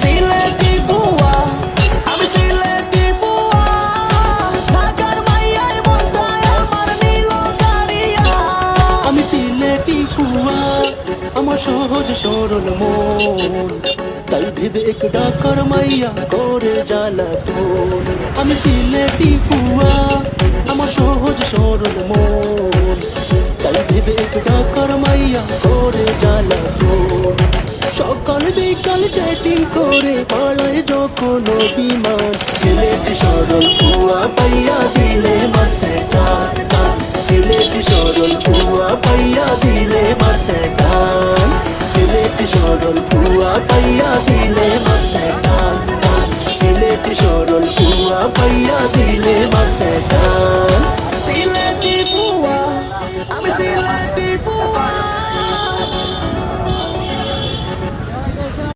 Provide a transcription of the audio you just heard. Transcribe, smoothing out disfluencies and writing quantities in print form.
সিলেটি ফুয়া, আমি সিলেটি ফুয়া, ঢাকার মাইয়ার মনটায় আমার নীল কারিয়া। আমি সিলেটি ফুয়া, আমার সহজ সরল মন, তাই ভেবে এক ডাকার মাইয়া করে জ্বালাতন। আমি সিলেটি ফুয়া, আমার সহজ সরল মন, তাই ভেবে এক ডাকার মাইয়া করে জ্বালাতন। সকাল বিকাল চ্যাটিং করে পালায় যখন অভিমান, সিলেটি সরল ফুয়া পাইয়া দিলে মাসে টান টান। সিলেটি সরল ফুয়া পাইয়া দিলে মাসে টান, সিলেটি সরল ফুয়া পাইয়া দিলে মাসে টান টান। সিলেটি সরল ফুয়া পাইয়া দিলে মাসে টান। সিলেটি ফুয়া, আমি সিলেটি ফুয়া।